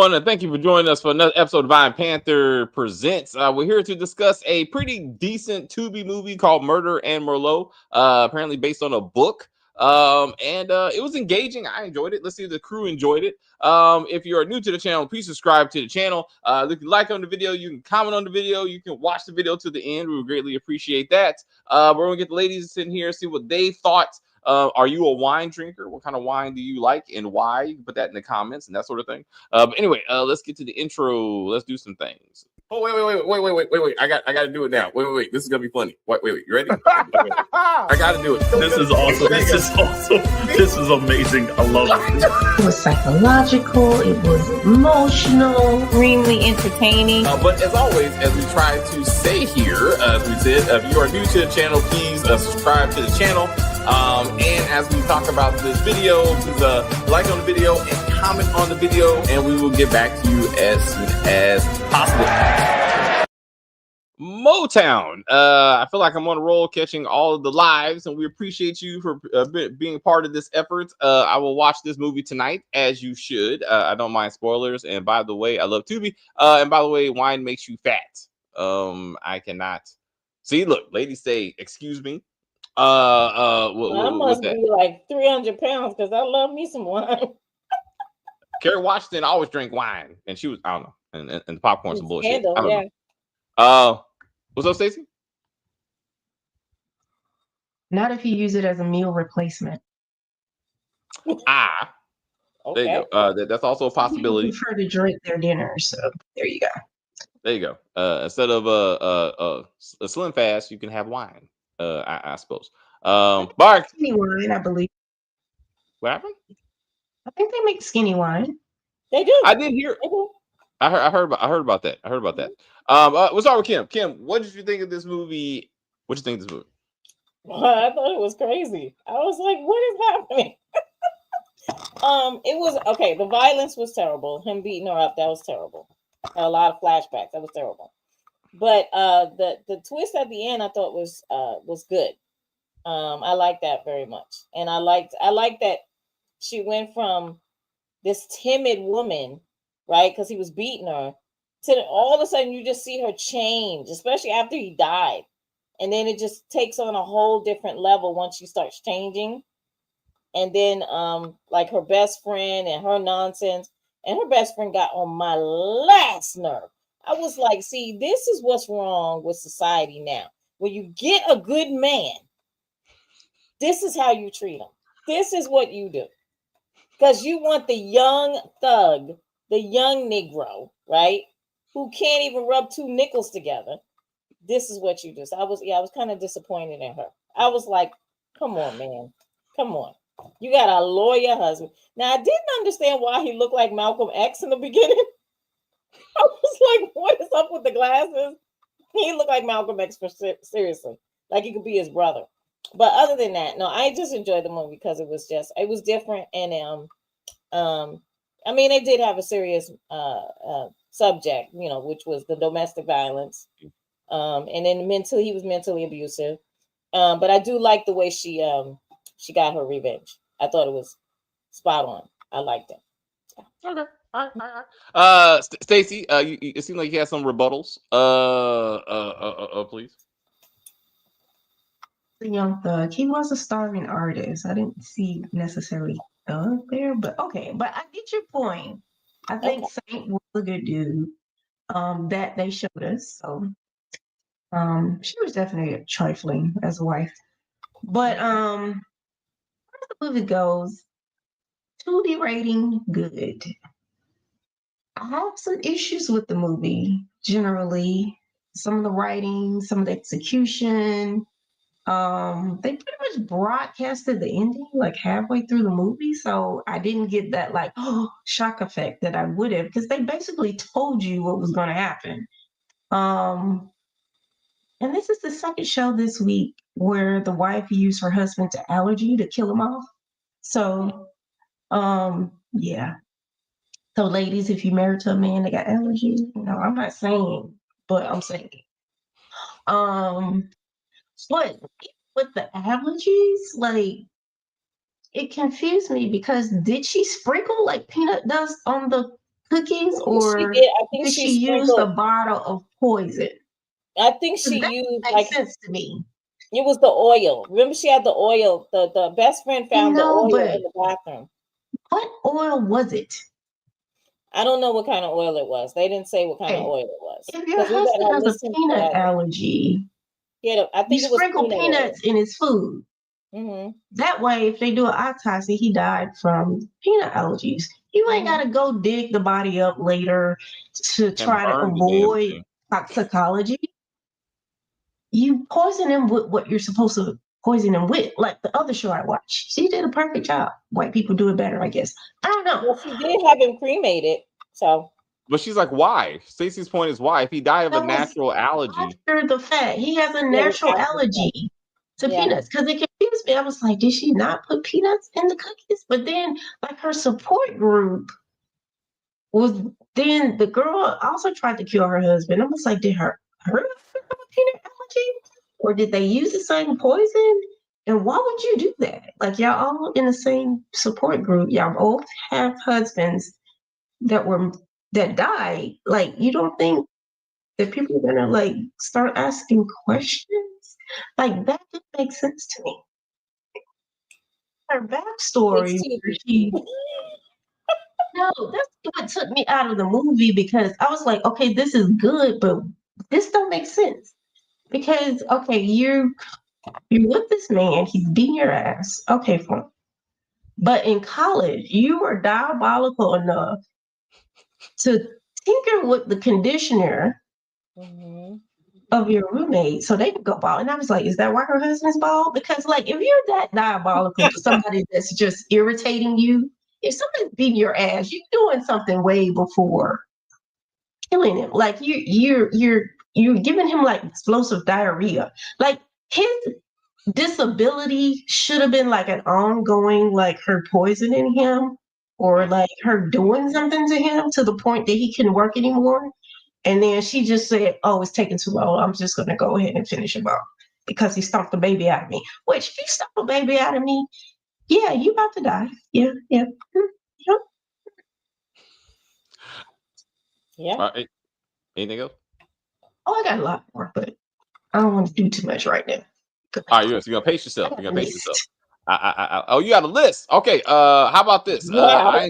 And thank you for joining us for another episode of Vine Panther Presents. We're here to discuss a pretty decent Tubi movie called Murder and Merlot, apparently based on a book. And it was engaging. I enjoyed it. Let's see if the crew enjoyed it. If you are new to the channel, please subscribe to the channel. If you like on the video, you can comment on the video. You can watch the video to the end. We would greatly appreciate that. We're going to get the ladies sitting here, see what they thought. Are you a wine drinker? What kind of wine do you like and why? You can put that in the comments and that sort of thing. But anyway, let's get to the intro. Let's do some things. Oh, wait. I got to do it now. Wait. This is going to be funny. Wait. You ready? I got to do it. This is awesome. This is amazing. I love it. It was psychological. It was emotional. Extremely entertaining. But as always, as we try to say here, as we said, if you are new to the channel, please subscribe to the channel. And as we talk about this video, please like on the video and comment on the video, and we will get back to you as soon as possible. Motown. I feel like I'm on a roll catching all of the lives, and we appreciate you for being a part of this effort. I will watch this movie tonight, as you should. I don't mind spoilers. And by the way, I love Tubi. And by the way, wine makes you fat. I cannot see. Look, ladies say, excuse me. I must be like 300 pounds because I love me some wine. Kerry Washington always drink wine, and she was, I don't know, and the popcorn some bullshit. Handle, I don't know. What's up, Stacey? Not if you use it as a meal replacement. Okay. There you go. That's also a possibility. People prefer to drink their dinner, so there you go. There you go. Instead of a Slim Fast, you can have wine. I suppose. Mark. Skinny wine, I believe. What happened? I think they make skinny wine. They do. I did hear. I heard about that. We'll start with Kim. Kim, what did you think of this movie? What did you think of this movie? I thought it was crazy. I was like, what is happening? It was okay. The violence was terrible. Him beating her up, that was terrible. A lot of flashbacks. That was terrible. But the twist at the end I thought was good. I like that very much. And I like that she went from this timid woman, right? Because he was beating her, to all of a sudden you just see her change, especially after he died. And then it just takes on a whole different level once she starts changing. And then like her best friend and her nonsense, and her best friend got on my last nerve. I was like, see, this is what's wrong with society now. When you get a good man, this is how you treat him. This is what you do. Because you want the young thug, the young Negro, right? Who can't even rub two nickels together. This is what you do. So I was kind of disappointed in her. I was like, come on, man. Come on. You got a lawyer husband. Now, I didn't understand why he looked like Malcolm X in the beginning. I was like, what is up with the glasses? He looked like Malcolm X, for seriously. Like he could be his brother. But other than that, no, I just enjoyed the movie because it was different. And I mean, they did have a serious subject, which was the domestic violence. And then he was mentally abusive. But I do like the way she got her revenge. I thought it was spot on. I liked it. Yeah. Okay. All right. Stacey, it seemed like you had some rebuttals. Please. The young thug. He was a starving artist. I didn't see necessarily thug there, but okay. But I get your point. I think Saint was a good dude. That they showed us. So she was definitely trifling as a wife. But as the movie goes, 2D rating, good. I have some issues with the movie generally. Some of the writing, some of the execution. They pretty much broadcasted the ending like halfway through the movie, so I didn't get that like shock effect that I would have, because they basically told you what was going to happen. And this is the second show this week where the wife used her husband's allergy to kill him off. So, yeah. So, ladies, if you're married to a man that got allergies, I'm not saying, but I'm saying. But with the allergies, like, it confused me because did she sprinkle like peanut dust on the cookies, I think she or did. I think did she she use a sprinkled. bottle of poison? I think she That used makes like sense to me. it was the oil. Remember, she had the oil. The best friend I found the know, oil but in the bathroom. what oil was it? I don't know what kind of oil it was. They didn't say what kind of Okay, oil it was if your because we got. husband I has a listened to peanut that. allergy, Yeah, I you think it was sprinkle peanut oil. peanuts in his food. Mm-hmm. That way, if they do an autopsy, he died from peanut allergies. You ain't Mm-hmm. got to go dig the body up later to And try to burn the damn avoid thing. toxicology. You poison him with what you're supposed to poison him with. Like the other show I watched, she did a perfect job. White people do it better, I guess. I don't know. Well, she did have him cremated, so But she's like, why? Stacey's point is why? If he died of a That was natural allergy, after the fact. He has a yeah, it was natural after the fact. allergy to Yeah. peanuts because it confused me. I was like, did she not put peanuts in the cookies? But then, like, her support group was then the girl also tried to kill her husband. I was like, did her husband have a peanut allergy? Or did they use the same poison? And why would you do that? Like, y'all all in the same support group. Y'all both have husbands that were that died. Like, you don't think that people are gonna like start asking questions? Like, that didn't make sense to me. Her It's backstory too. where she no, that's what took me out of the movie because I was like, okay, this is good, but this don't make sense. Because okay, you're with this man, he's beating your ass. Okay, fine. But in college, you were diabolical enough to tinker with the conditioner Mm-hmm. of your roommate so they could go bald. And I was like, is that why her husband's bald? Because like if you're that diabolical to somebody that's just irritating you, if somebody's beating your ass, you're doing something way before killing him. Like you're giving him like explosive diarrhea. Like his disability should have been like an ongoing, like her poisoning him or like her doing something to him to the point that he couldn't work anymore. And then she just said, "Oh, it's taking too long. I'm just gonna go ahead and finish him off because he stomped the baby out of me." Which, if you stomp a baby out of me, yeah, you about to die. Yeah, yeah, yeah. Yeah. anything else? Oh, I got a lot more, but I don't want to do too much right now. All right, you're gonna pace I yourself. got You're a gonna pace yourself. list. Oh, you got a list. Okay. How about this? Wow.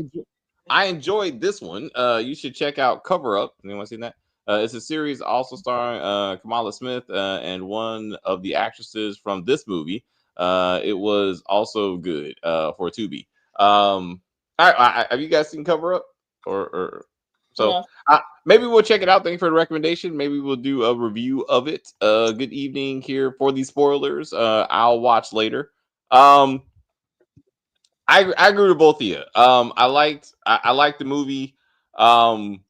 I enjoyed this one. You should check out Cover Up. Anyone seen that? It's a series also starring Kamala Smith and one of the actresses from this movie. It was also good for Tubi. Have you guys seen Cover Up? Or so No. maybe we'll check it out. Thank you for the recommendation. Maybe we'll do a review of it. Good evening here for the spoilers. I'll watch later. I agree with both of you. I liked the movie. Um,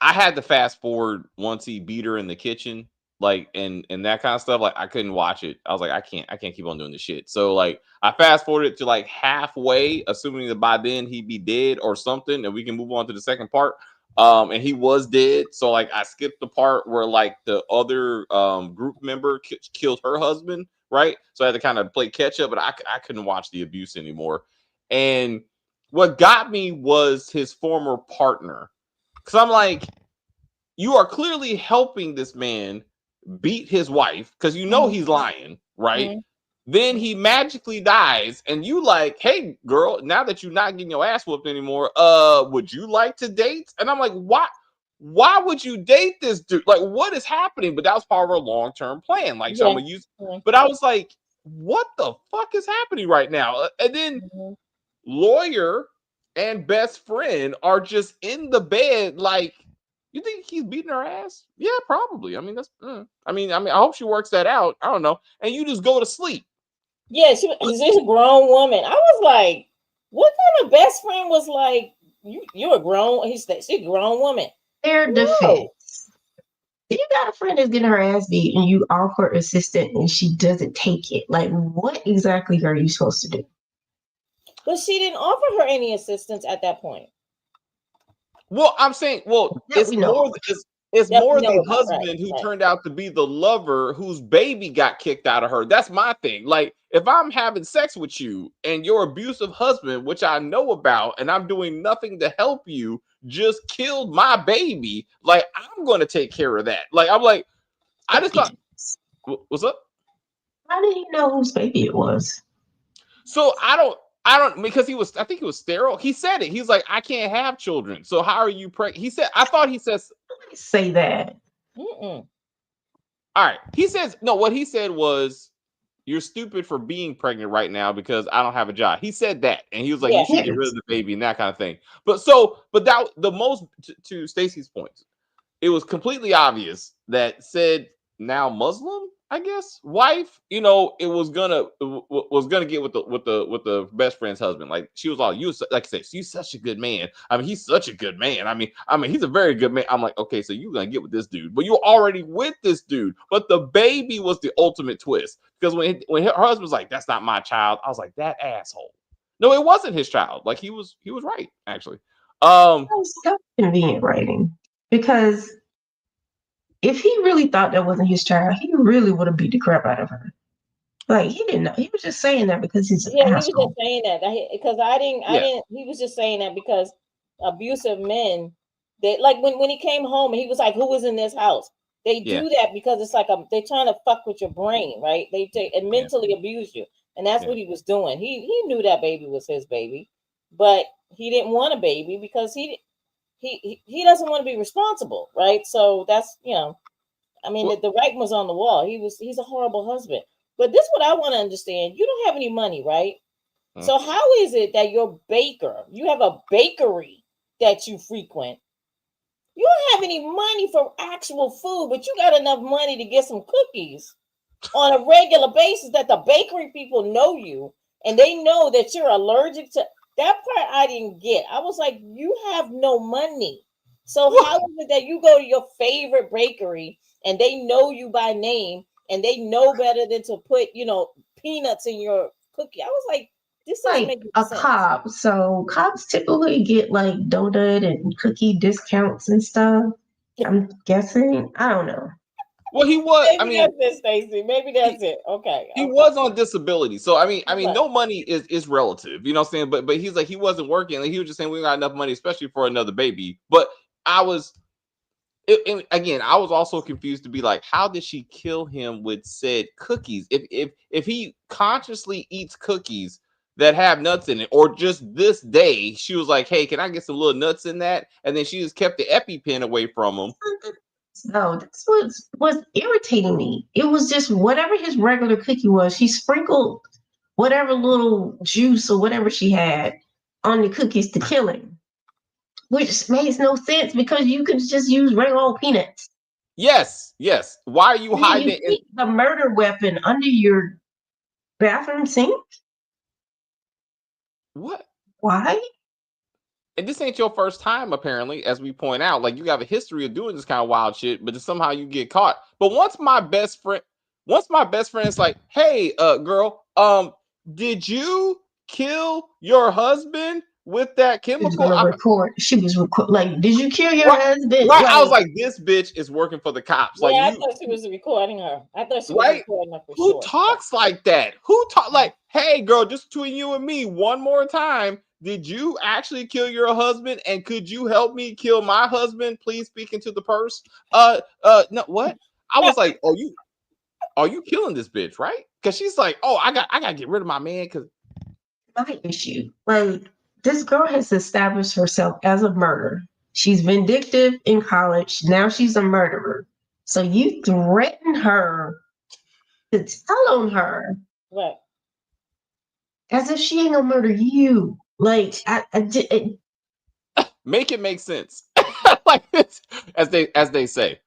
I had to fast forward once he beat her in the kitchen, like and that kind of stuff. Like I couldn't watch it. I was like, I can't keep on doing this shit. So like I fast forwarded to like halfway, assuming that by then he'd be dead or something, and we can move on to the second part. And he was dead. So like I skipped the part where like the other group member killed her husband, right? So I had to kind of play catch up, but I couldn't watch the abuse anymore. And what got me was his former partner. Because I'm like, you are clearly helping this man beat his wife because you know he's lying, right? Mm-hmm. Then he magically dies, and you like, hey, girl, now that you're not getting your ass whooped anymore, would you like to date? And I'm like, why? Why would you date this dude? Like, what is happening? But that was part of our long-term plan. Like, so I'm Yeah. gonna use, but I was like, what the fuck is happening right now? And then Mm-hmm. lawyer and best friend are just in the bed like, you think he's beating her ass? Yeah, probably. I mean, that's I hope she works that out. I don't know. And you just go to sleep. Yeah, she's a grown woman. I was like, what kind of best friend was like, you're a grown, she's a grown woman. Their No. defense. If you got a friend that's getting her ass beat and you offer assistance and she doesn't take it, like what exactly are you supposed to do? But she didn't offer her any assistance at that point. Well, I'm saying, That we know. it's That we more know the about, husband who right. turned out to be the lover whose baby got kicked out of her. That's my thing. Like, if I'm having sex with you and your abusive husband, which I know about, and I'm doing nothing to help you, just killed my baby. Like, I'm going to take care of that. Like, I'm like, I just thought, what's up? How did he know whose baby it was? So I don't, because I think he was sterile. He said it. He's like, I can't have children. So how are you pregnant? He said, I thought he says, Say that. Mm-mm. all right. He says, no, what he said was, you're stupid for being pregnant right now because I don't have a job. He said that. And he was like, Yeah. you should get rid of the baby and that kind of thing. But that the most, to Stacey's point, it was completely obvious that said now Muslim, I guess, wife, it was gonna get with the best friend's husband. Like, she was all, you, like I said, you're such a good man. I mean, he's such a good man. I mean, he's a very good man. I'm like, okay, so you're gonna get with this dude, but you're already with this dude. But the baby was the ultimate twist, because when her husband was like, that's not my child, I was like, that asshole. No, it wasn't his child. Like, he was right, actually. That was so convenient writing, because if he really thought that wasn't his child, he really would have beat the crap out of her. Like, he didn't know. He was just saying that because he's an Yeah, he was asshole. just saying that because I didn't. Yeah. He was just saying that because abusive men, they like when he came home and he was like, "Who was in this house?" They Yeah. do that because it's like they're trying to fuck with your brain, right? They take and mentally abuse you, and that's what he was doing. He knew that baby was his baby, but he didn't want a baby because he doesn't want to be responsible, right? So that's I mean, the writing was on the wall. He's a horrible husband. But this is what I want to understand. You don't have any money, right? So how is it that your baker, you have a bakery that you frequent? You don't have any money for actual food, but you got enough money to get some cookies on a regular basis that the bakery people know you and they know that you're allergic to. That part I didn't get. I was like, you have no money. So how is it that you go to your favorite bakery and they know you by name and they know better than to put, peanuts in your cookie? I was like, this doesn't Like make a sense. cop. So cops typically get like donut and cookie discounts and stuff. I'm guessing. I don't know. Well, he was. Maybe that's it, Stacey. Maybe that's it. Okay. He was on disability, so I mean, Right. no money is relative. You know what I'm saying? But he's like, he wasn't working. Like, he was just saying we got enough money, especially for another baby. But I was, again, I was also confused to be like, how did she kill him with said cookies? If he consciously eats cookies that have nuts in it, or just this day she was like, hey, can I get some little nuts in that? And then she just kept the EpiPen away from him. No, that's what was irritating me. It was just whatever his regular cookie was, she sprinkled whatever little juice or whatever she had on the cookies to kill him, which makes no sense because you could just use regular old peanuts. Yes. Why are you And then hiding you it? keep the murder weapon under your bathroom sink? What? Why? And this ain't your first time, apparently, as we point out. Like, you have a history of doing this kind of wild shit, but then somehow you get caught. But once my best friend is like, hey, girl, did you kill your husband with that She was chemical? gonna record. She was like, did you kill your Right, husband? right. Like, I was like, this bitch is working for the cops. Like, Yeah, I you, thought she was recording her. I thought she was right? recording her for Who sure. talks like that? Who talk like, hey, girl, just between you and me, one more time. Did you actually kill your husband? And could you help me kill my husband? Please speak into the purse. No, what? I was like, are you killing this bitch, right? Because she's like, oh, I gotta get rid of my man. Because my issue. Like, this girl has established herself as a murderer. She's vindictive in college. Now she's a murderer. So you threaten her to tell on her What? as if she ain't gonna murder you. Like, make it make sense. Like this, as they say.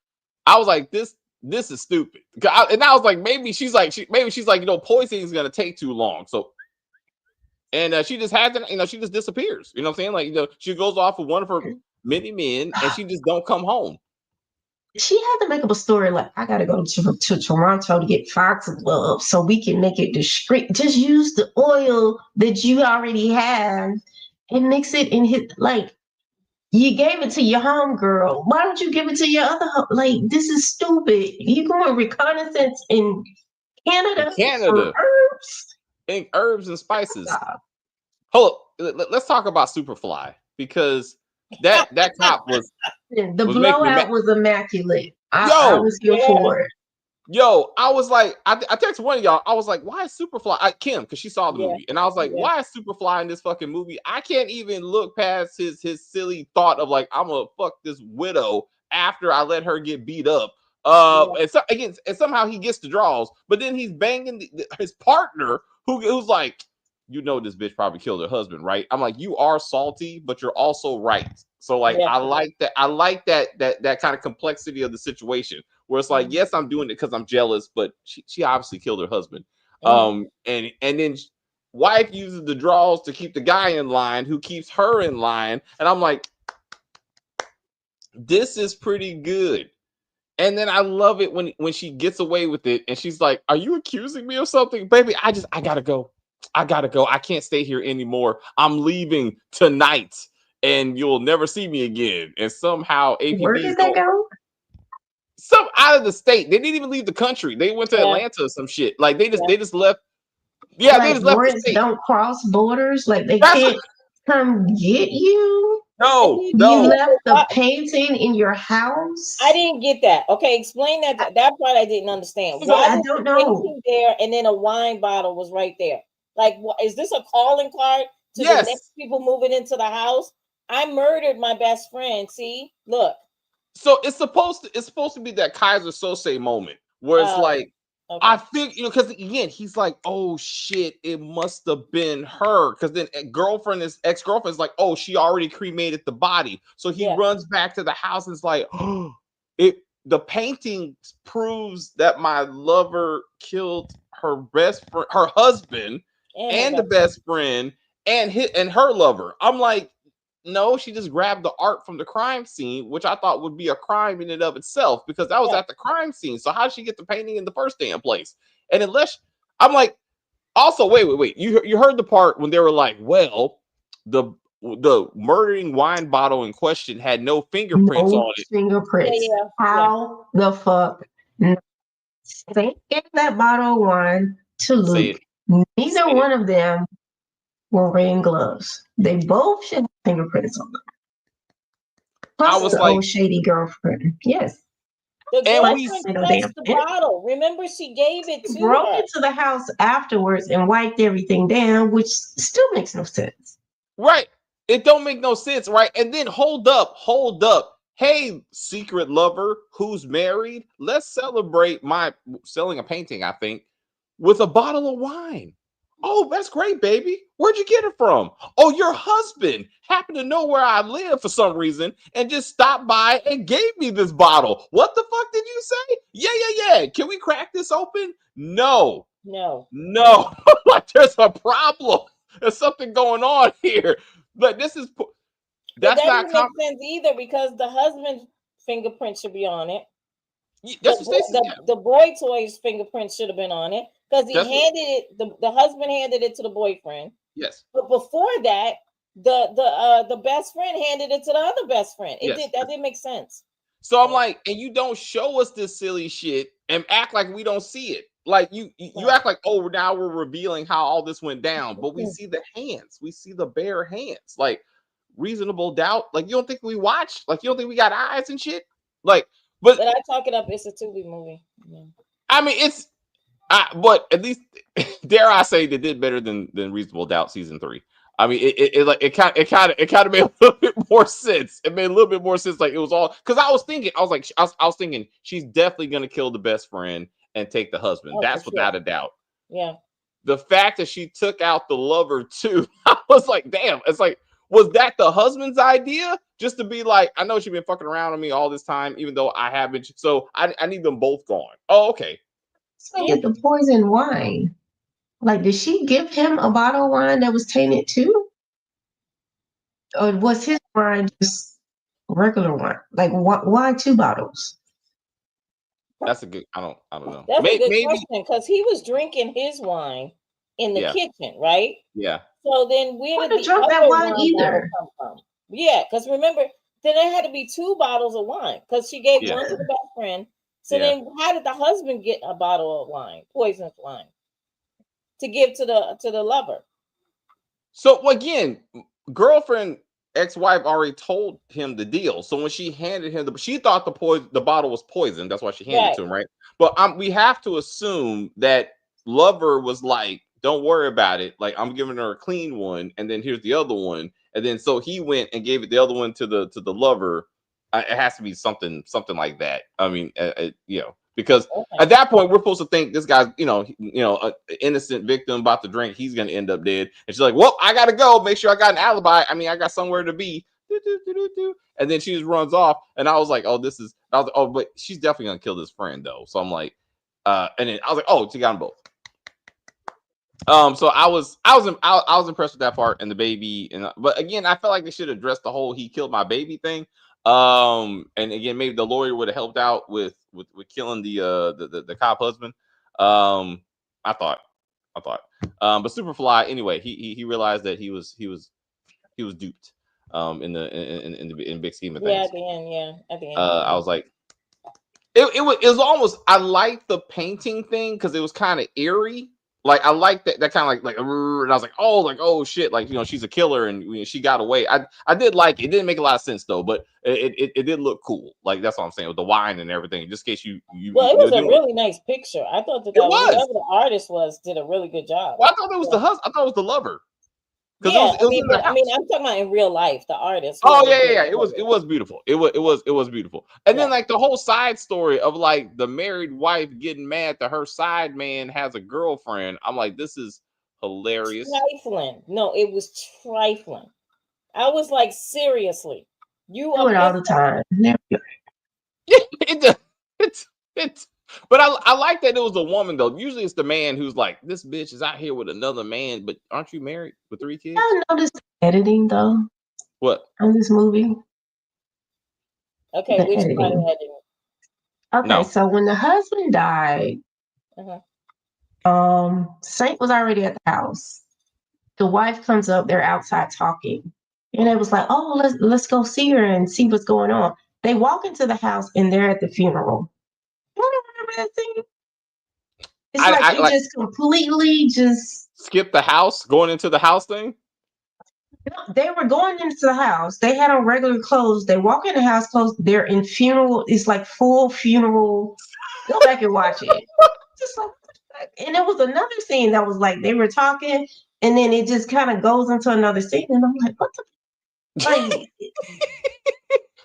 I was like, this is stupid. And I was like, maybe she's like, poisoning is gonna take too long. So, and she just hasn't, she just disappears. You know what I'm saying? Like, she goes off with one of her many men, and she just don't come home. she had to make up a story like, I gotta go to Toronto to get foxglove so we can make it discreet. Just use the oil that you already have and mix it in his, like, you gave it to your homegirl. Why don't you give it to your other like, this is stupid. You going reconnaissance in Canada for herbs? And herbs and spices. Stop. Hold up. Let's talk about Superfly, because that cop was The making me mad. blowout was immaculate. I Yo, was here for it. Yo, I was like, I texted one of y'all. I was like, why is Superfly? Kim, because she saw the Yeah. movie, and I was like, why is Superfly in this fucking movie? I can't even look past his silly thought of like, I'm gonna fuck this widow after I let her get beat up. And so again, and somehow he gets the draws, but then he's banging his partner, who's like, you know, this bitch probably killed her husband, right? I'm like, you are salty, but you're also right. So like, I like that. I like that kind of complexity of the situation. Where it's like, yes, I'm doing it because I'm jealous, but she obviously killed her husband. And then wife uses the draws to keep the guy in line, who keeps her in line. And I'm like, this is pretty good. And then I love it when she gets away with it, and she's like, "Are you accusing me of something, baby? I gotta go. I gotta go. I can't stay here anymore. I'm leaving tonight, and you'll never see me again." And somehow Where APB is did they going. go? Some out of the state. They didn't even leave the country. They went to Atlanta or some shit. Like they just left. Yeah, they Like just left the warrants state. don't cross borders. Like they That's can't come get you. no. You left the painting in your house. I didn't get that. Okay, explain that. That part I didn't understand. Why I was don't the know. painting there and then a wine bottle was right there? Like, is this a calling card to the next people moving into the house? I murdered my best friend. See, look. So it's supposed to be that Kaiser Sose moment where it's like, I think, you know, because again, he's like, oh shit, it must have been her. Because then ex-girlfriend is like, oh, she already cremated the body. So he runs back to the house and is like, oh, the painting proves that my lover killed her best friend, her husband, and the best friend, and her lover. I'm like, no, she just grabbed the art from the crime scene, which I thought would be a crime in and of itself, because that was at the crime scene. So how did she get the painting in the first damn place? And unless I'm like, also, wait. You heard the part when they were like, well, the murdering wine bottle in question had no fingerprints on it. Fingerprints. How the fuck? They gave that bottle of wine to Luke. Neither one of them were wearing gloves. They both should have fingerprints on them. Plus I was the like, old shady girlfriend. Yes. The girlfriend touched the bottle. Remember, she gave it to broke her. into the house afterwards and wiped everything down, which still makes no sense. Right. It don't make no sense, right? And then hold up. Hey, secret lover who's married, let's celebrate my selling a painting, I think, with a bottle of wine. Oh, that's great, baby. Where'd you get it from? Oh, your husband happened to know where I live for some reason and just stopped by and gave me this bottle. What the fuck did you say? Yeah. Can we crack this open? No. Like, there's a problem. There's something going on here. But that doesn't make sense either, because the husband's fingerprint should be on it. The boy toy's fingerprint should have been on it, because he handed it. The husband handed it to the boyfriend. Yes. But before that, the best friend handed it to the other best friend. That didn't make sense. So I'm like, and you don't show us this silly shit and act like we don't see it. Like you act like, oh, now we're revealing how all this went down, but we see the hands, we see the bare hands, like reasonable doubt. Like, you don't think we watch? Like, you don't think we got eyes and shit? Like, but I talk it up. It's a Tubi movie. Yeah. I mean, but at least dare I say they did better than Reasonable Doubt season 3. I mean, it kind of made a little bit more sense. It made a little bit more sense. Like, it was all, because I was thinking she's definitely gonna kill the best friend and take the husband. That's without a doubt. Yeah. The fact that she took out the lover too, I was like, damn. It's like, was that the husband's idea? Just to be like, I know she's been fucking around on me all this time, even though I haven't. So I need them both gone. Oh, okay. So get the poison wine. Like, did she give him a bottle of wine that was tainted too? Or was his wine just regular wine? Like, why 2 bottles? That's a good. I don't know. That's a good question, because he was drinking his wine in the kitchen, right? Yeah. So then where did the other wine either come from? Yeah, because remember, then there had to be 2 bottles of wine, because she gave one to the best friend. So then how did the husband get a bottle of wine, poisonous wine, to give to the lover? So again, girlfriend ex-wife already told him the deal. So when she handed him she thought the bottle was poison. That's why she handed it to him, right? But we have to assume that lover was like, don't worry about it. Like, I'm giving her a clean one, and then here's the other one. And then so he went and gave it the other one to the lover. It has to be something like that. I mean, because at that point we're supposed to think this guy's, an innocent victim about to drink. He's gonna end up dead. And she's like, well, I gotta go. Make sure I got an alibi. I mean, I got somewhere to be. And then she just runs off. And I was like, but she's definitely gonna kill this friend though. So I'm like, and then I was like, oh, she got them both. So I was impressed with that part and the baby, but again, I felt like they should address the whole "he killed my baby" thing. And again, maybe the lawyer would have helped out with killing the cop husband. I thought, but Superfly, anyway, he realized that he was duped. In the big scheme of things. Yeah, at the end. I was like, it was almost. I liked the painting thing because it was kind of eerie. Like, I like that kind of like, and I was like, oh shit, like, she's a killer and she got away. I did like it. It didn't make a lot of sense though, but it did look cool. Like, that's what I'm saying with the wine and everything. Just in case you well, it was a really nice picture. I thought that whoever the artist did a really good job. Well, I thought it was the husband. I thought it was the lover. Yeah, I mean, I'm talking about in real life, the artist. Oh yeah. It was beautiful. It was beautiful. And then like the whole side story of like the married wife getting mad that her side man has a girlfriend. I'm like, this is hilarious. Trifling. No, it was trifling. I was like, seriously, you do it all the time. It's. But I like that it was a woman though. Usually it's the man who's like, this bitch is out here with another man, but aren't you married with 3 kids? I noticed editing though. What? On this movie. Okay, which part of editing? Okay, so when the husband died, Saint was already at the house. The wife comes up, they're outside talking. And it was like, oh, let's go see her and see what's going on. They walk into the house and they're at the funeral. You remember that thing? It's just completely skip the house, going into the house thing. They were going into the house. They had on regular clothes. They walk in the house clothes. They're in funeral. It's like full funeral. Go back and watch it. Just like, and there was another scene that was like they were talking, and then it just kind of goes into another scene, and I'm like, what the? Like,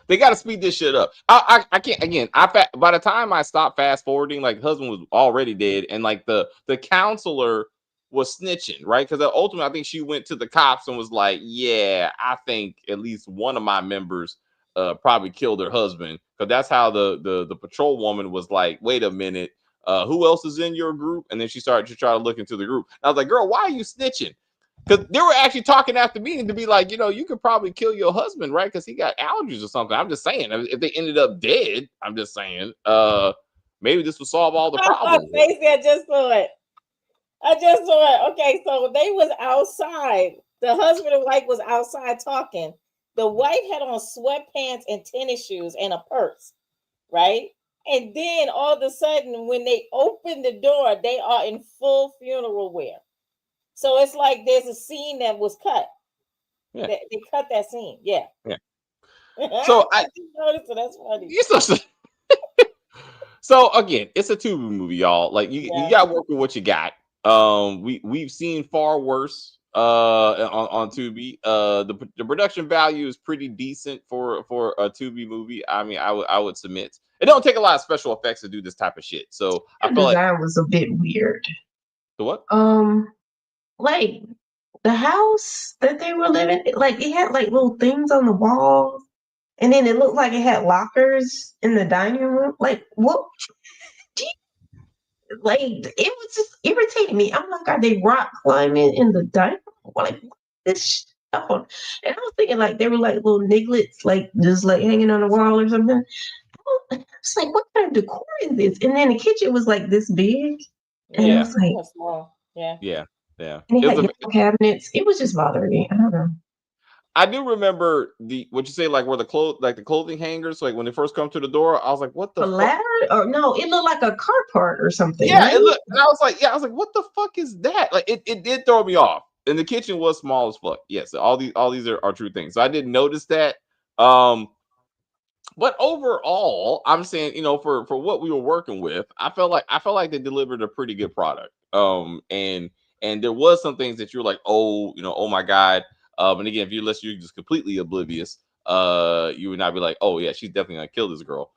they got to speed this shit up. I can't. Again, by the time I stopped fast forwarding, like, husband was already dead, and like the counselor was snitching, right? Because ultimately, I think she went to the cops and was like, "Yeah, I think at least one of my members probably killed her husband." Because that's how the patrol woman was like, "Wait a minute, who else is in your group?" And then she started to try to look into the group. And I was like, "Girl, why are you snitching?" Because they were actually talking after meeting to be like, you could probably kill your husband, right? Because he got allergies or something. I'm just saying, if they ended up dead, I'm just saying, maybe this would solve all the problems. I just saw it. Okay, so they was outside. The husband and wife was outside talking. The wife had on sweatpants and tennis shoes and a purse, right? And then all of a sudden, when they open the door, they are in full funeral wear. So it's like there's a scene that was cut. Yeah. They cut that scene. Yeah. So I just noticed it. That's funny. So again, it's a Tubi movie, y'all. Like you got to work with what you got. We've seen far worse on Tubi. The production value is pretty decent for a Tubi movie. I mean, I would submit it don't take a lot of special effects to do this type of shit. So I feel like that was a bit weird. The what? Like the house that they were living, like it had like little things on the walls, and then it looked like it had lockers in the dining room. Like what? Like it was just irritating me. I'm like, are they rock climbing in the dining room? Like this stuff on? And I was thinking like they were like little nigglets, like just like hanging on the wall or something. It's like, what kind of decor is this? And then the kitchen was like this big, and I was like, small. Yeah. And it had cabinets. It was just bothering me. I don't know. I do remember what you say, like where the clothing hangers, like when they first come to the door. I was like, "What the ladder?" Or no, it looked like a car part or something. Yeah, right? it looked. And I was like, "What the fuck is that?" Like it did throw me off. and the kitchen was small as fuck. Yes, all these are true things. So I didn't notice that. Um, but overall, I'm saying, for what we were working with, I felt like they delivered a pretty good product. And there was some things that you're like, oh, oh my god. And again, if you're just completely oblivious, you would not be like, oh yeah, she's definitely gonna kill this girl.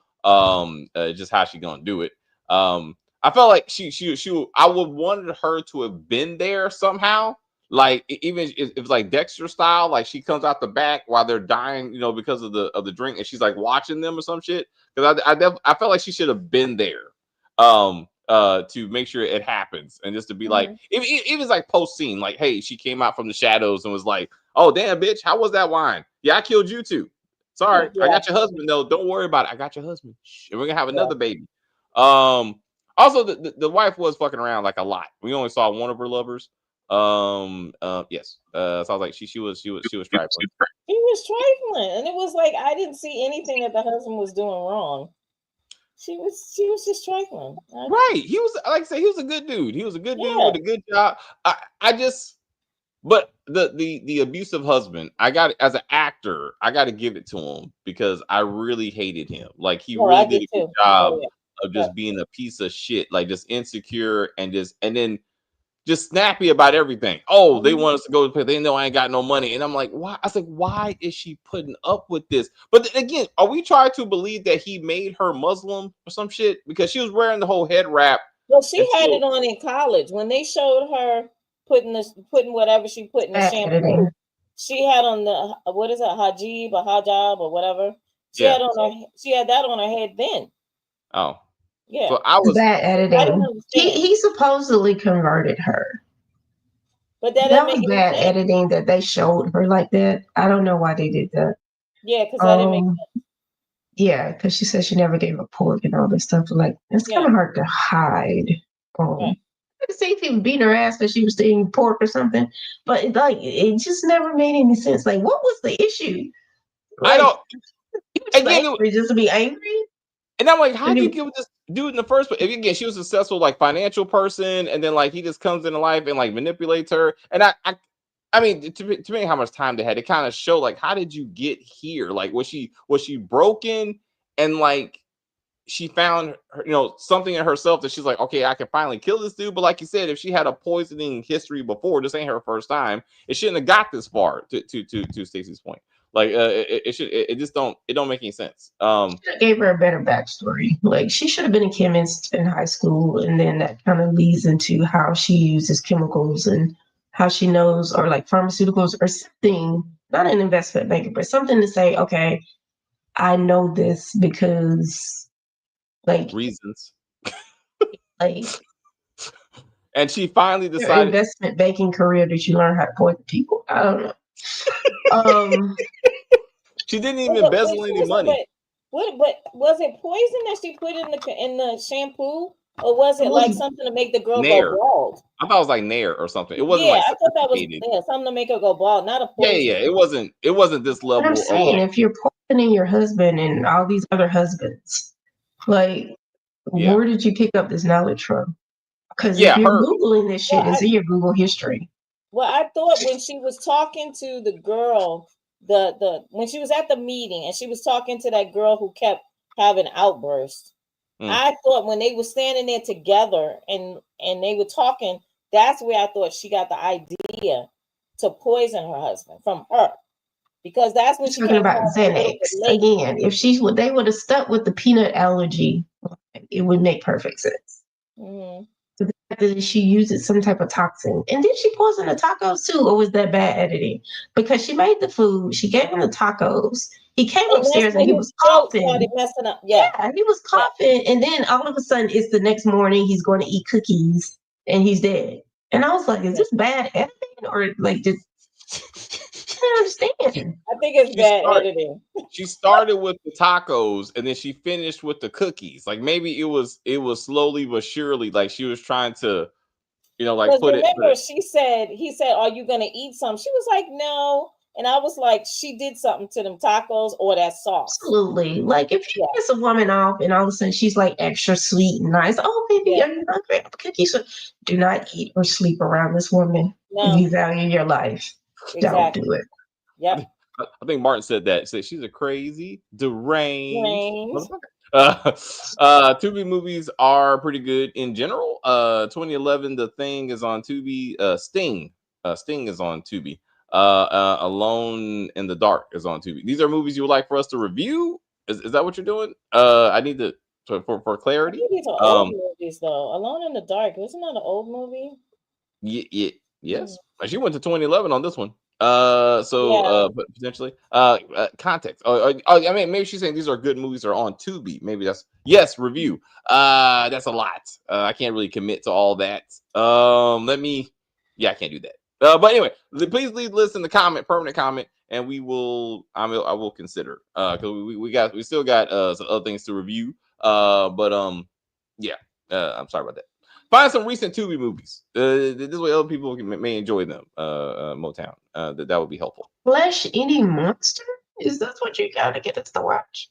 Just how she gonna do it. I felt like I would wanted her to have been there somehow. Like even if it's like Dexter style, like she comes out the back while they're dying, because of the drink, and she's like watching them or some shit. Because I felt like she should have been there, to make sure it happens, and just to be like, it was like post scene, like, hey, she came out from the shadows and was like, oh damn, bitch, how was that wine? Yeah, I killed you too. Sorry, I got your husband though. Don't worry about it. I got your husband, and we're gonna have another baby. Also, the wife was fucking around like a lot. We only saw one of her lovers. Yes. So I was like, she was trifling. He was trifling, and it was like I didn't see anything that the husband was doing wrong. She was just trifling. Right. He was, like I said, he was a good dude. He was a good dude with a good job. But the abusive husband, as an actor, I got to give it to him because I really hated him. Like he really did a good job of just being a piece of shit, like just insecure and then just snappy about everything. Oh, they want us to go to play. They know I ain't got no money. And I'm like, why? I was like, why is she putting up with this? But then again, are we trying to believe that he made her Muslim or some shit? Because she was wearing the whole head wrap. Well, she had it on in college. When they showed her putting whatever she put in the shampoo, she had on the, what is it, hijab or whatever. She had that on her head then. Oh. Yeah, so I was bad editing. He supposedly converted her, but that was bad editing that they showed her like that. I don't know why they did that. Yeah, because that didn't make sense. Yeah, because she said she never gave a pork and all this stuff. Like it's kind of hard to hide. I could see if he was beating her ass because she was eating pork or something, but it just never made any sense. Like, what was the issue? Like, I don't. Again, just to be angry. And I'm like, how do you give this dude in the first place? Again, she was a successful like financial person, and then like he just comes into life and like manipulates her. And I mean, to me, how much time they had, it kind of show like, how did you get here? Like, was she broken, and like she found her, something in herself that she's like, okay, I can finally kill this dude. But like you said, if she had a poisoning history before, this ain't her first time. It shouldn't have got this far. To Stacey's point. Like it just don't make any sense. Gave her a better backstory. Like she should have been a chemist in high school, and then that kind of leads into how she uses chemicals and how she knows, or like pharmaceuticals or something. Not an investment banker, but something to say, okay, I know this because like reasons. Like, and she finally decided investment banking career that you learn how to poison people. I don't know. She didn't even embezzle any money. But was it poison that she put in the shampoo, or was it like something to make the girl go bald? I thought it was like Nair or something. It wasn't. Yeah, I thought that was something to make her go bald, not a poison. Yeah. It wasn't this level. But I'm saying, if you're poisoning your husband and all these other husbands, like, where did you pick up this knowledge from? Because if you're Googling this shit, it's in your Google history. Well, I thought when she was talking to the girl, when she was at the meeting and she was talking to that girl who kept having outbursts, I thought when they were standing there together and they were talking, that's where I thought she got the idea to poison her husband from her. Because that's when she talking about Xanax again. If they would have stuck with the peanut allergy, it would make perfect sense. Mm-hmm. So the fact that she uses some type of toxin, and did she poison the tacos too, or was that bad editing? Because she made the food, she gave him the tacos. He came upstairs and he was coughing. Messing up. Yeah, he was coughing, and then all of a sudden, it's the next morning. He's going to eat cookies, and he's dead. And I was like, "Is this bad editing, or like just?" I don't understand. I think it's bad editing. She started with the tacos and then she finished with the cookies. Like maybe it was slowly but surely. Like she was trying to, like put it. Remember, he said, "Are you gonna eat some?" She was like, "No," and I was like, "She did something to them tacos or that sauce." Absolutely. Like if you piss a woman off and all of a sudden she's like extra sweet and nice, oh baby, are you hungry? Cookies. Do not eat or sleep around this woman. If you No, value your life, don't exactly. do it. Yep. I think Martin said that. Said she's a crazy, deranged Range. motherfucker. Tubi movies are pretty good in general. 2011, The Thing is on Tubi. Sting is on Tubi. Alone in the Dark is on Tubi. These are movies you would like for us to review. Is that what you're doing? I need to for I clarity. think these are old movies though. Alone in the Dark. Wasn't that an old movie? Yes. She went to 2011 on this one. But potentially context. I mean, maybe she's saying these are good movies that are on Tubi. Maybe that's review. That's a lot. I can't really commit to all that. I can't do that. But anyway, please listen to comment, permanent comment, and I will consider because we still got some other things to review. I'm sorry about that. Find some recent Tubi movies. This way other people may enjoy them. Motown. That would be helpful. Flesh eating monster? Is that what you gotta get us to watch?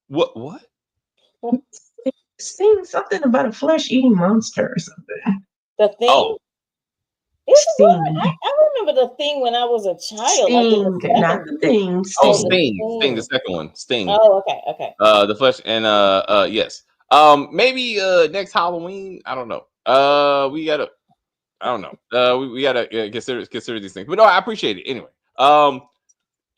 What? Sing something about a flesh eating monster or something. The Thing? Oh. I remember The Thing when I was a child. Sting, not The Thing. Sting. Oh, Sting, the second one. Sting. Oh, okay. The Flesh and yes. Maybe next Halloween. I don't know. We gotta. I don't know. We gotta consider these things. But no, I appreciate it anyway. Yeah. All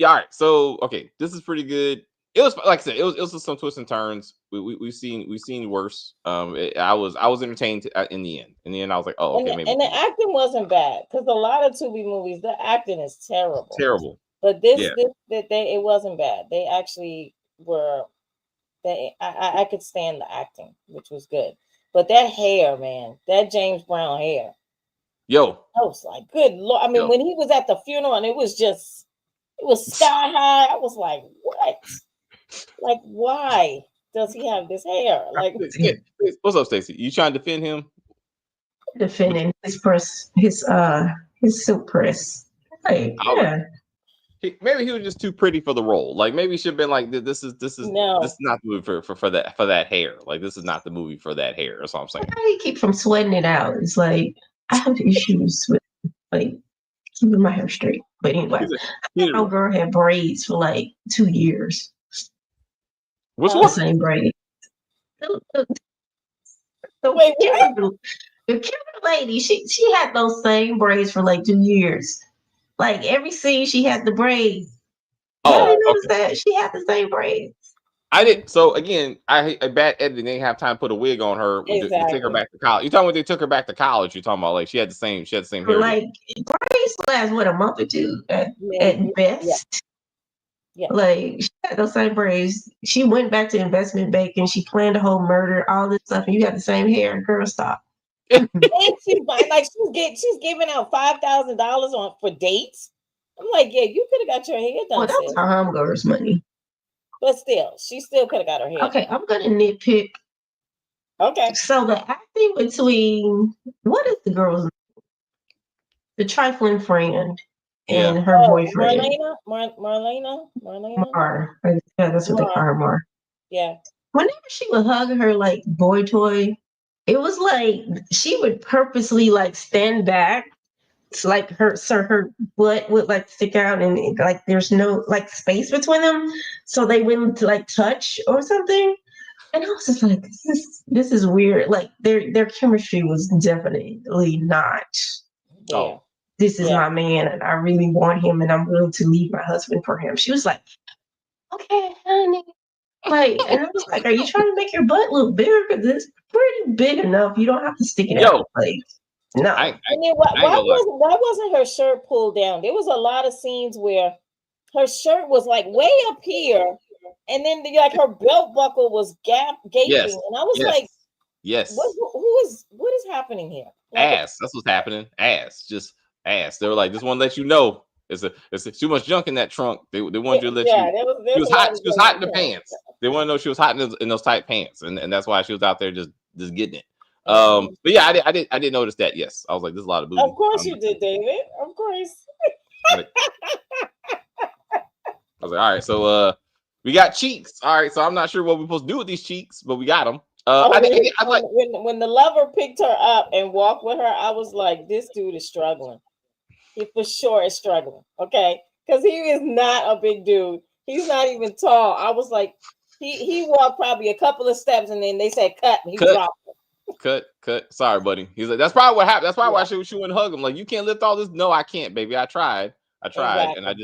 right. So okay, this is pretty good. It was like I said. It was some twists and turns. We've seen worse. I was entertained in the end. In the end, I was like, oh, okay, maybe. And the acting wasn't bad because a lot of Tubi movies, the acting is terrible. Terrible. But it wasn't bad. They actually were. I could stand the acting, which was good. But that hair, man, that James Brown hair. Yo. I was like, good Lord. I mean, when he was at the funeral and it was sky high, I was like, what? Like, why does he have this hair? Like, what's up, Stacey? You trying to defend him? Defending his press, his silk press. Like, yeah. Maybe he was just too pretty for the role. Like maybe he should have been like, this is not the movie for that hair. Like this is not the movie for that hair. That's all I'm saying. How do you keep from sweating it out? It's like I have issues with like keeping my hair straight. But anyway, my girl had braids for like 2 years. Which one? The same braid. The cute lady, she had those same braids for like 2 years. Like every scene, she had the braids. Oh, I noticed that she had the same braids. I did. So again, I hate a bad editing. They didn't have time to put a wig on her. Exactly. To take her back to college. You talking about they took her back to college? You're talking about like she had the same hair. Like braids last a month or two at best. Yeah. Like she had those same braids. She went back to investment banking. She planned a whole murder, all this stuff, and you got the same hair. Girl, stop. And she's giving out $5,000 for dates. I'm like, yeah, you could have got your hair done. Well, that was her homegirl's money. But still, she still could have got her hair. Okay, I'm gonna nitpick. Okay. So the acting between what is the girl's name? The trifling friend and her boyfriend. Marlena. Mar. Yeah, that's what they call her, Mar. Yeah. Whenever she would hug her like boy toy, it was like she would purposely like stand back. It's like her butt would like stick out and like there's no like space between them, so they wouldn't like touch or something. And I was just like, this is weird. Like their chemistry was definitely not. Oh, this is my man, and I really want him, and I'm willing to leave my husband for him. She was like, okay, honey. Like, and I was like, are you trying to make your butt look bigger? Because it's pretty big enough. You don't have to stick it out. Like, no. I mean, why wasn't her shirt pulled down? There was a lot of scenes where her shirt was like way up here, and then like her belt buckle was gaping, and I was like, yes, what is happening here? Like, ass. That's what's happening. Ass, just ass. They were like, just want to let you know. It's too much junk in that trunk. They wanted you to let you. She was hot. She was hot in the pants. They want to know she was hot in those tight pants, and that's why she was out there just getting it. But yeah, I did notice that. Yes, I was like, there's a lot of booty. Of course you did, David. Of course. I was like, all right, so we got cheeks. All right, so I'm not sure what we're supposed to do with these cheeks, but we got them. When the lover picked her up and walked with her, I was like, this dude is struggling. He for sure is struggling. Okay, because he is not a big dude. He's not even tall. I was like, he walked probably a couple of steps, and then they said cut, and he dropped it. Cut. Sorry, buddy. He's like, that's probably what happened. That's probably why she wouldn't hug him. Like, you can't lift all this. No, I can't, baby. I tried, exactly. And I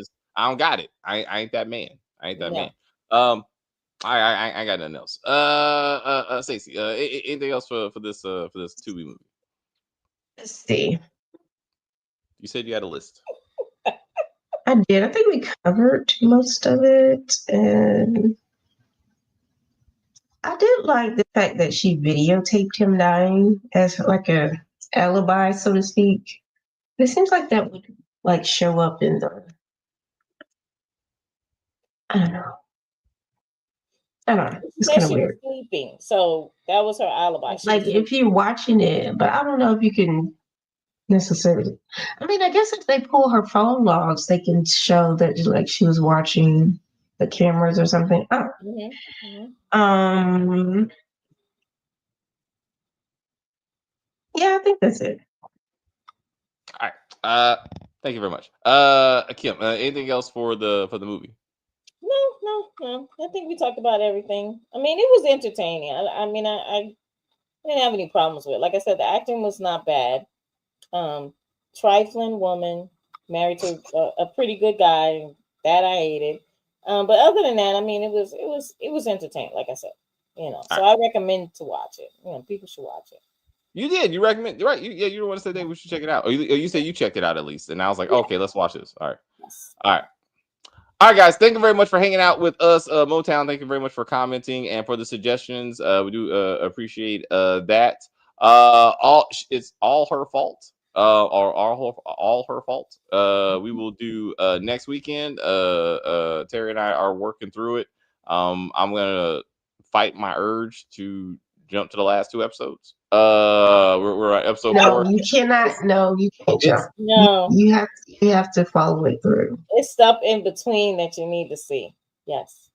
don't got it. I ain't that man. Man. I got nothing else. Stacey, anything else for this Tubi movie? Let's see. You said you had a list. I did. I think we covered most of it, and I did like the fact that she videotaped him dying as like a alibi, so to speak. It seems like that would like show up in the. I don't know. It's kind of weird. Sleeping, so that was her alibi. Like if you're watching it, but I don't know if you can necessarily. I mean, I guess if they pull her phone logs, they can show that like she was watching the cameras or something. Oh. Yeah, I think that's it. All right. Thank you very much. Kim, anything else for the movie? No. I think we talked about everything. I mean, it was entertaining. I didn't have any problems with it. Like I said, the acting was not bad. Trifling woman married to a pretty good guy that I hated. But other than that, I mean, it was entertaining. Like I said, so I recommend to watch it. People should watch it. You did. You recommend? You're right. You're the one that said we should check it out. Or you said you checked it out at least, and I was like, okay, let's watch this. All right. Yes. All right, guys. Thank you very much for hanging out with us, Motown. Thank you very much for commenting and for the suggestions. We do appreciate that. It's all her fault. Or all her fault. We will do next weekend. Terry and I are working through it. I'm gonna fight my urge to jump to the last 2 episodes. We're on episode 4. You cannot. No, you can't jump. No, you have to follow it through. It's stuff in between that you need to see. Yes.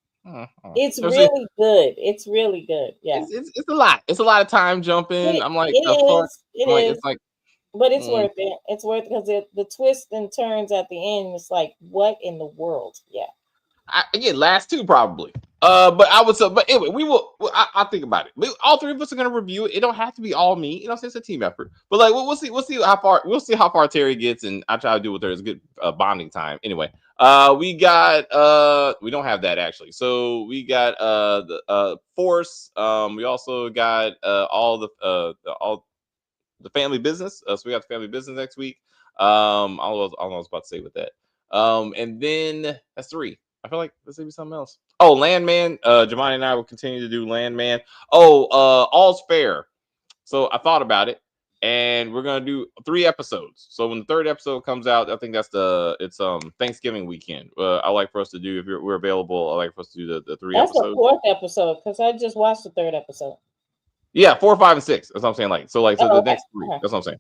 It's really good. It's really good. Yeah. It's a lot. It's a lot of time jumping. I'm like, of course. It's like, but it's worth it. It's worth it because the twists and turns at the end. It's like, what in the world? Yeah. Again, last 2 probably. But I would say, but anyway, we will. I'll think about it. All 3 of us are going to review it. It don't have to be all me. It's a team effort. But like, we'll see how far Terry gets, and I try to do with her. It's good bonding time. Anyway, we got we don't have that actually. So we got the Force. We also got all the family business. So we got the family business next week. I don't know what I was about to say with that. And then that's 3. I feel like there's maybe something else. Oh, Landman. Jamani and I will continue to do Landman. All's Fair. So I thought about it, and we're gonna do 3 episodes. So when the 3rd episode comes out, I think it's Thanksgiving weekend. I like for us to do, if we're available, I like for us to do the 3 episodes. That's the 4th episode because I just watched the 3rd episode. Yeah, 4, 5, and 6. That's what I'm saying. The next 3. That's what I'm saying.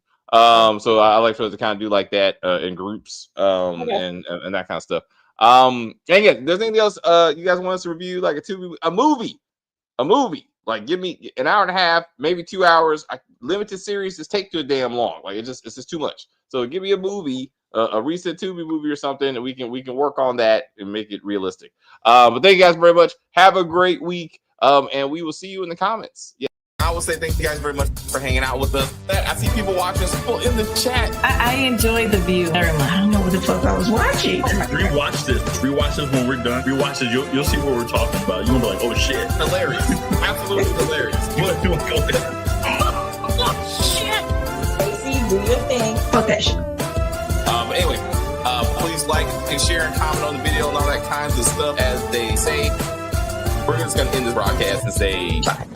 So I like for us to kind of do like that in groups, and that kind of stuff. And again, there's anything else you guys want us to review, like a movie, like give me an hour and a half, maybe 2 hours. Limited series just take too damn long. Like it's just too much. So give me a movie, a recent Tubi movie or something, and we can work on that and make it realistic. But thank you guys very much. Have a great week. And we will see you in the comments. Yeah. I will say thank you guys very much for hanging out with us. I see people watching, people in the chat. I enjoyed the view very much. I don't know what the fuck I was watching. Rewatch this when we're done. Rewatch this. You'll see what we're talking about. You're gonna be like, oh shit. Hilarious. Absolutely hilarious. You want to go there? Oh shit. Stacey, do your thing. Fuck that shit. But anyway, please like and share and comment on the video and all that kinds of stuff. As they say, we're just gonna end this broadcast and say bye.